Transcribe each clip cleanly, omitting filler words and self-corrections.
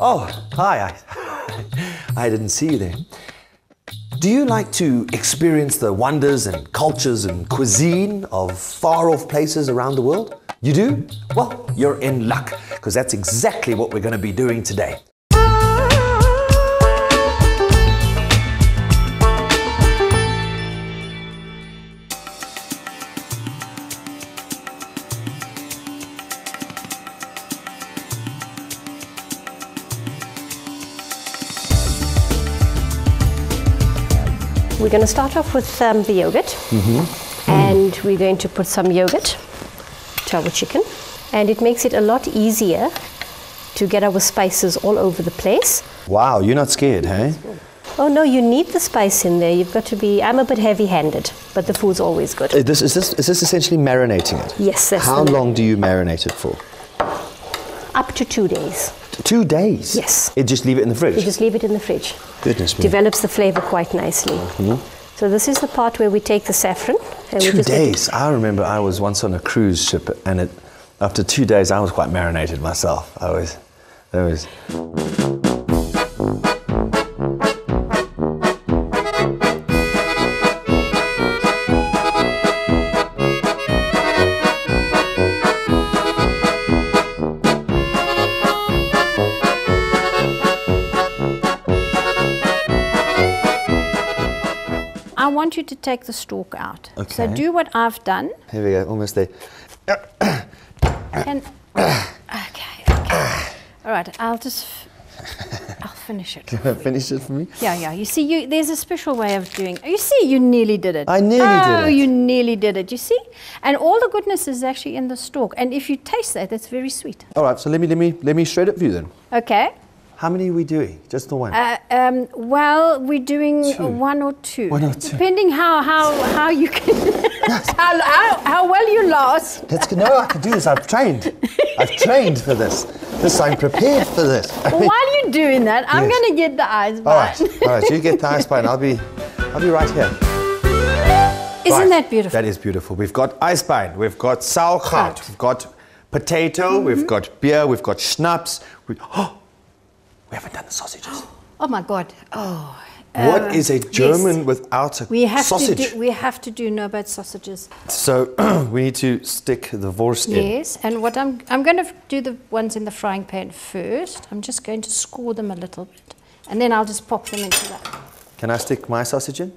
Oh, hi. I didn't see you there. Do you like to experience the wonders and cultures and cuisine of far-off places around the world? You do? Well, you're in luck, because that's exactly what we're going to be doing today. We're going to start off with the yogurt, and we're going to put some yogurt to our chicken, and it makes it a lot easier to get our spices all over the place. Wow, you're not scared, hey? Oh no, you need the spice in there. You've got to be, I'm a bit heavy-handed, but the food's always good. Is this essentially marinating it? Yes. That's How long do you marinate it for? Up to 2 days. 2 days? Yes. You just leave it in the fridge? You just leave it in the fridge. Goodness me. Develops the flavor quite nicely. So this is the part where we take the saffron. And 2 days? I remember I was once on a cruise ship, and after 2 days I was quite marinated myself. I want you to take the stalk out. Okay. So do what I've done. Here we go, almost there. And, okay. All right, I'll finish it. Finish it for me? Yeah. You see, there's a special way of doing. You see, you nearly did it. I nearly did it. Oh, you nearly did it. You see, and all the goodness is actually in the stalk. And if you taste that, it's very sweet. All right, so let me shred it for you then. Okay. How many are we doing? Just the one? Well, we're doing 1 or 2. 1 or 2. Depending how you can, how well you last. That's good. No, I can do this. I've trained. I've trained for this. I'm prepared for this. Well, while you're doing that, I'm going to get the ice bite. All right. You get the ice bite. I'll be right here. Isn't that beautiful? That is beautiful. We've got ice bite. We've got sauerkraut. We've got potato. We've got beer. We've got schnapps. We haven't done the sausages. Oh my God! Oh. What is a German without a sausage? We have to do no-bite sausages. So we need to stick the wurst in. Yes, and what I'm going to do the ones in the frying pan first. I'm just going to score them a little bit, and then I'll just pop them into that. Can I stick my sausage in?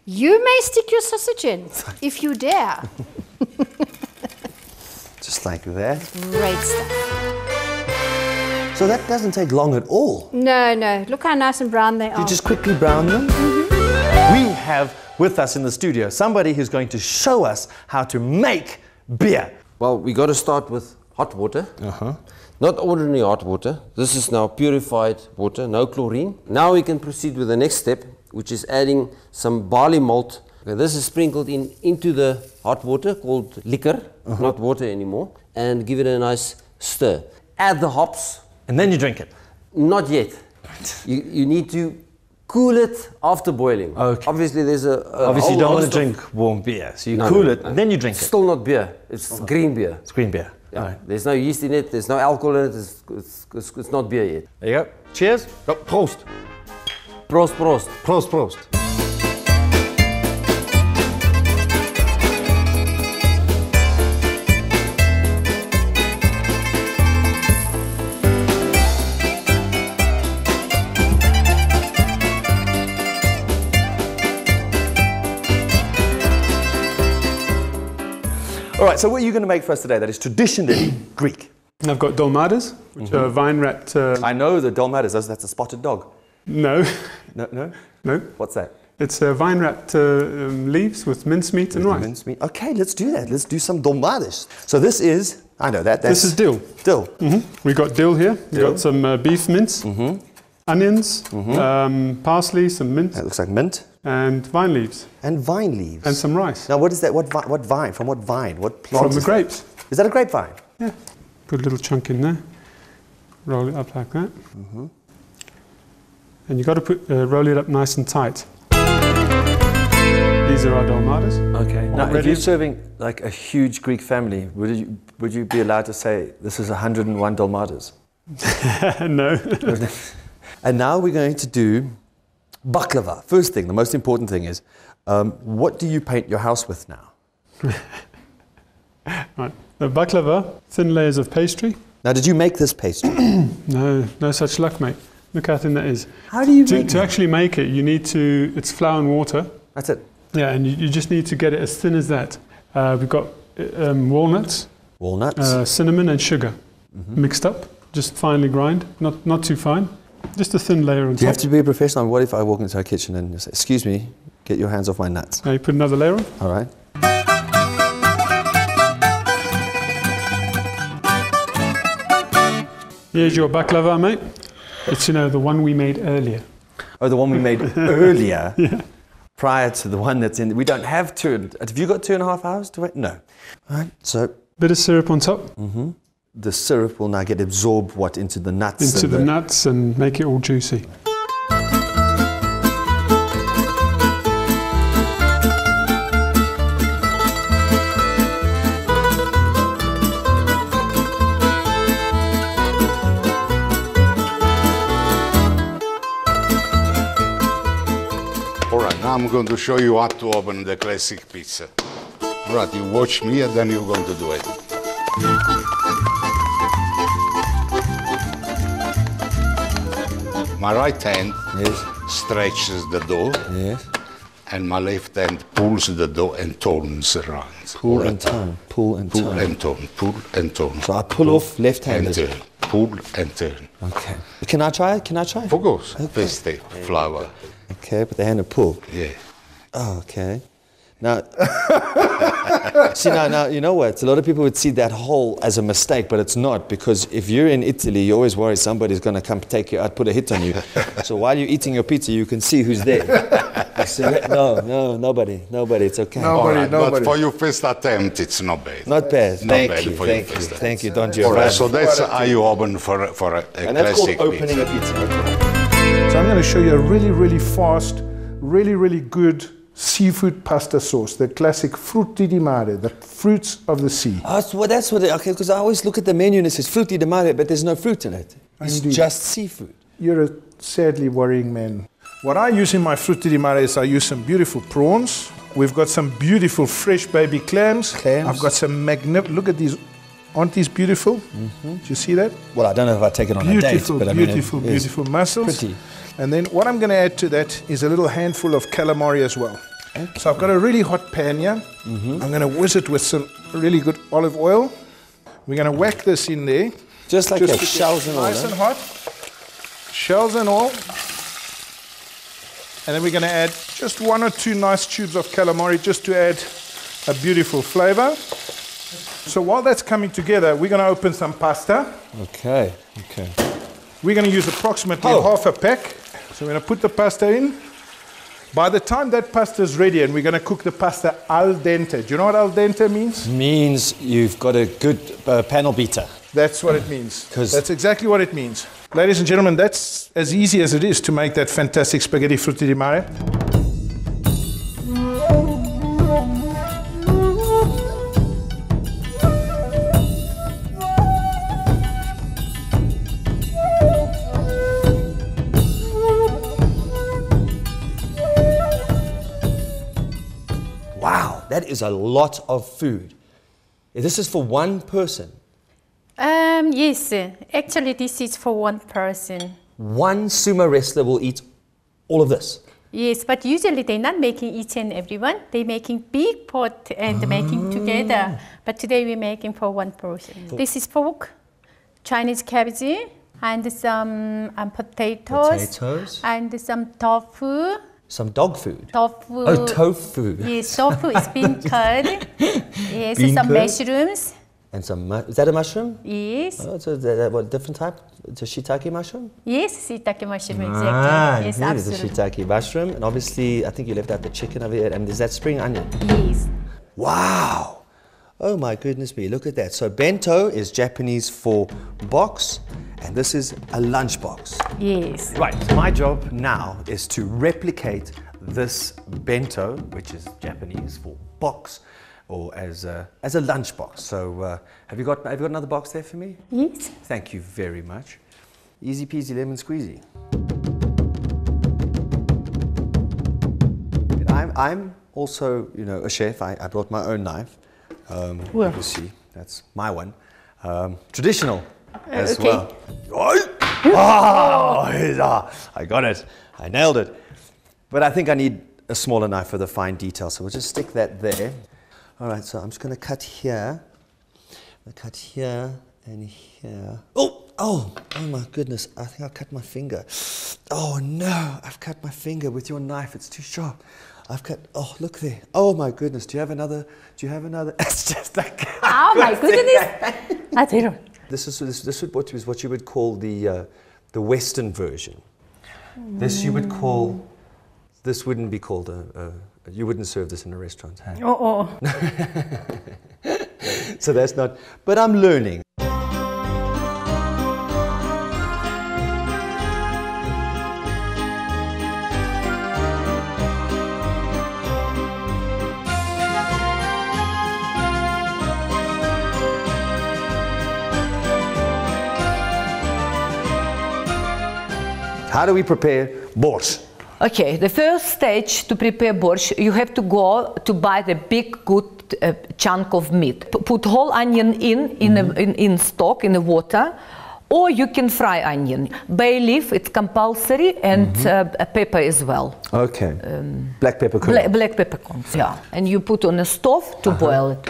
You may stick your sausage in if you dare. Just like that. Great stuff. So that doesn't take long at all. No. Look how nice and brown they are. You just quickly brown them. We have with us in the studio somebody who's going to show us how to make beer. Well, we got to start with hot water. Not ordinary hot water. This is now purified water, no chlorine. Now we can proceed with the next step, which is adding some barley malt. Okay, this is sprinkled into the hot water called liquor, not water anymore, and give it a nice stir. Add the hops. And then you drink it? Not yet. You need to cool it after boiling. Okay. Obviously, there's Obviously, you don't want to drink warm beer, so you cool it, and then you drink it. Still not beer. It's green beer. It's green beer. Yeah. Right. There's no yeast in it. There's no alcohol in it. It's not beer yet. There you go. Cheers. Oh, Prost. Prost, prost. Prost, prost. All right, so what are you going to make for us today that is traditionally Greek? I've got dolmades, which are vine-wrapped... I know the dolmades, that's a spotted dog. No. No? No. What's that? It's vine-wrapped leaves with mincemeat and rice. Mincemeat. Okay, let's do that. Let's do some dolmades. So this is, I know that. This is dill. Dill. We've got dill here. We've got some beef mince, onions, parsley, some mint. That looks like mint. And vine leaves. And vine leaves. And some rice. Now what is that? What vine? From what vine? What plant? From the grapes. Is that a grapevine? Yeah. Put a little chunk in there. Roll it up like that. And you've got to roll it up nice and tight. These are our dolmades. Okay. Now, if you're serving like a huge Greek family, would you be allowed to say this is 101 dolmades? No. And now we're going to do baklava. First thing, the most important thing is, what do you paint your house with now? Right. The baklava, thin layers of pastry. Now, did you make this pastry? No such luck, mate. Look how thin that is. How do you To make actually make it, you need to, it's flour and water. That's it. Yeah, and you just need to get it as thin as that. We've got walnuts, Walnuts. cinnamon and sugar mixed up, just finely grind, not too fine. Just a thin layer on top. Do you have to be a professional? What if I walk into our kitchen and you say, excuse me, get your hands off my nuts? Now you put another layer on. All right. Here's your baklava, mate. It's, the one we made earlier. Oh, the one we made earlier, prior to the one that's in. We don't have two. Have you got 2.5 hours to wait? No. All right. So Bit of syrup on top. the syrup will now get absorbed into the nuts. Into the nuts and make it all juicy. All right, now I'm going to show you how to open the classic pizza. All right, you watch me and then you're going to do it. My right hand stretches the dough, and my left hand pulls the dough and turns around. Pull and turn, pull and Pull turn. and turn, pull and turn. So I pull off and left-handed. turn, pull and turn. Okay. Can I try it? Can I try it? Of course, first step, flour. Okay, but the hand and pull. Yeah. Oh, okay. Now, see, now, you know what? A lot of people would see that hole as a mistake, but it's not, because if you're in Italy, you always worry somebody's going to come take you out, put a hit on you. So while you're eating your pizza, you can see who's there. You say, no, nobody, it's okay. All right, but for your first attempt, it's not bad. Not bad. Not Thank bad you, for your thank you, first attempt. thank you, Don All Giovanni. right, so that's how you open for a And that's called classic opening pizza. a pizza. Okay. So I'm going to show you a really, really fast, really good seafood pasta sauce, the classic frutti di mare, the fruits of the sea. Oh, that's what okay, because I always look at the menu and it says frutti di mare, but there's no fruit in it. It's Indeed. just seafood. You're a sadly worrying man. What I use in my frutti di mare is I use some beautiful prawns. We've got some beautiful fresh baby clams. I've got some look at these. Aren't these beautiful? Do you see that? Well, I don't know if I take it on a date, Beautiful, but I mean, beautiful, it is beautiful mussels. pretty. And then what I'm going to add to that is a little handful of calamari as well. Okay. So I've got a really hot pan here. I'm going to whiz it with some really good olive oil. We're going to whack this in there. Just like Just that, to get shells and all nice that. and hot. Shells and all. And then we're going to add just 1 or 2 nice tubes of calamari just to add a beautiful flavor. So while that's coming together, we're going to open some pasta. Okay. We're going to use approximately half a pack. So we're going to put the pasta in. By the time that pasta is ready, and we're going to cook the pasta al dente. Do you know what al dente means? Means you've got a good panel beater. That's what it means. 'Cause- That's exactly what it means. Ladies and gentlemen, that's as easy as it is to make that fantastic spaghetti frutti di mare. Wow, that is a lot of food. This is for one person. Yes, actually this is for one person. One sumo wrestler will eat all of this. Yes, but usually they're not making each and every one. They're making big pot and making together. But today we're making for one person. This is pork, Chinese cabbage, and some potatoes, and some tofu. Some dog food. Tofu. Oh, tofu. Yes, tofu is bean curd. Yes, Bean some curd? mushrooms. And some, is that a mushroom? Yes. Oh, so that, what different type? It's a shiitake mushroom? Yes, shiitake mushroom, exactly. Ah, Yes, it is a absolutely. shiitake mushroom. And obviously, I think you left out the chicken over here. And is that spring onion? Yes. Wow. Oh my goodness me, look at that. So bento is Japanese for box, and this is a lunch box. Yes. Right, my job now is to replicate this bento, which is Japanese for box, or as a lunchbox. So have you got another box there for me? Yes. Thank you very much. Easy peasy lemon squeezy. I'm also, you know, a chef. I brought my own knife. You can see, that's my one. Traditional as well. Oh, I got it. I nailed it. But I think I need a smaller knife for the fine detail, so we'll just stick that there. All right, so I'm just going to cut here. I'll cut here and here. Oh my goodness, I think I cut my finger. Oh no, I've cut my finger with your knife. It's too sharp. I've cut, oh, look there. Oh my goodness, do you have another? It's just like, oh my goodness. I don't know. This is what you would call the Western version. This you would call, this wouldn't be called you wouldn't serve this in a restaurant. Hey? So that's not, but I'm learning. How do we prepare borscht? Okay, the first stage to prepare borscht, you have to go to buy the big good chunk of meat. Put whole onion in stock, in the water, or you can fry onion. Bay leaf, it's compulsory, and pepper as well. Okay, black peppercorns. Black peppercorns, yeah. And you put on a stove to boil it.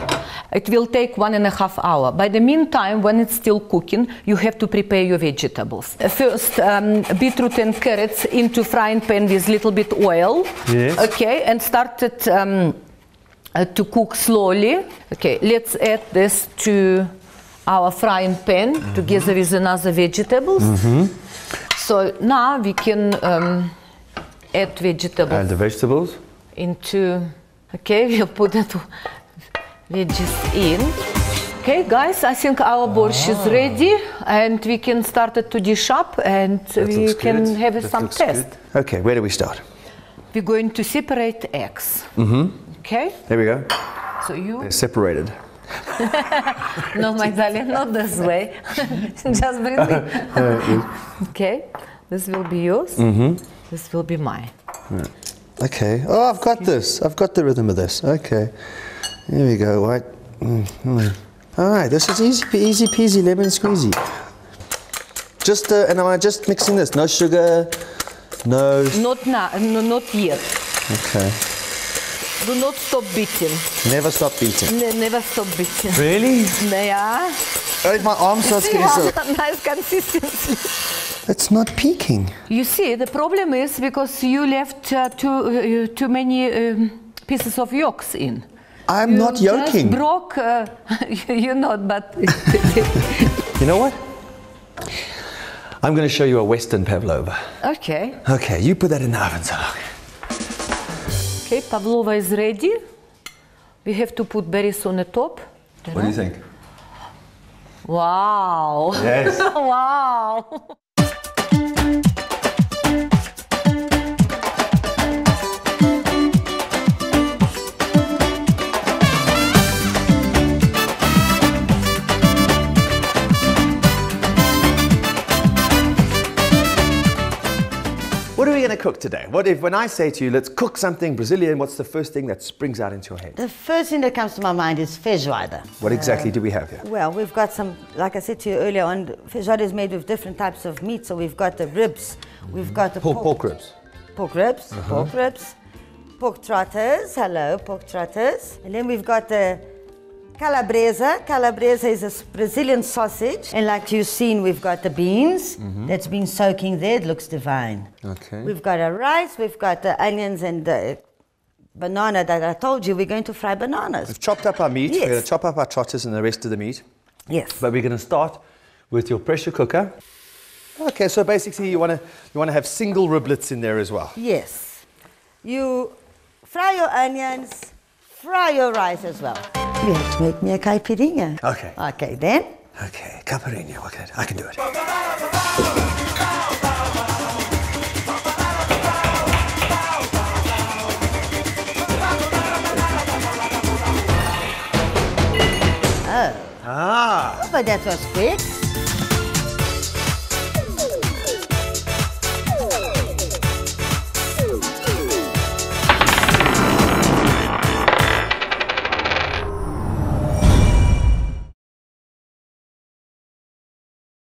It will take 1.5 hours. By the meantime, when it's still cooking, you have to prepare your vegetables. First, beetroot and carrots into frying pan with little bit oil. Yes. Okay, and start it to cook slowly. Okay, let's add this to our frying pan together with another vegetables. So now we can add vegetables. And the vegetables? Into, okay, we'll put it veggies in. Okay, guys, I think our borscht is ready, and we can start it to dish up, and we can have some test. Good. Okay, where do we start? We're going to separate eggs. Okay? There we go. So you... They're separated. No, my darling, not this way. Just bring me. Okay, this will be yours. This will be mine. Okay. Oh, I've got this. I've got the rhythm of this. Okay. Here we go. White. All right. This is easy peasy lemon squeezy. Just and I'm just mixing this. No sugar. No. Not now. No, not yet. Okay. Do not stop beating. Never stop beating. Never stop beating. Really? Yeah. Oh, my arm starts getting so. Nice consistency. It's not peaking. You see, the problem is because you left too many pieces of yolks in. I'm not yolking. Just broke. You're not, but. You know what? I'm going to show you a Western pavlova. Okay. Okay, you put that in the oven, so look. Okay, pavlova is ready. We have to put berries on the top. What do you think? Wow. Yes. Wow. What are we going to cook today? What if, when I say to you, let's cook something Brazilian, what's the first thing that springs out into your head? The first thing that comes to my mind is feijoada. What exactly do we have here? Well, we've got some, like I said to you earlier on, feijoada is made with different types of meat. So we've got the ribs, we've got the pork ribs. Pork ribs, pork trotters, hello, pork trotters. And then we've got the calabresa. Calabresa is a Brazilian sausage. And like you've seen, we've got the beans that's been soaking there. It looks divine. Okay. We've got our rice, we've got the onions and the banana that I told you. We're going to fry bananas. We've chopped up our meat. Yes. We're going to chop up our trotters and the rest of the meat. Yes. But we're going to start with your pressure cooker. Okay, so basically you want to have single riblets in there as well. Yes. You fry your onions, fry your rice as well. You have to make me a caipirinha. Okay. Okay, then. Okay, caipirinha. Okay, I can do it. Oh, but that was quick.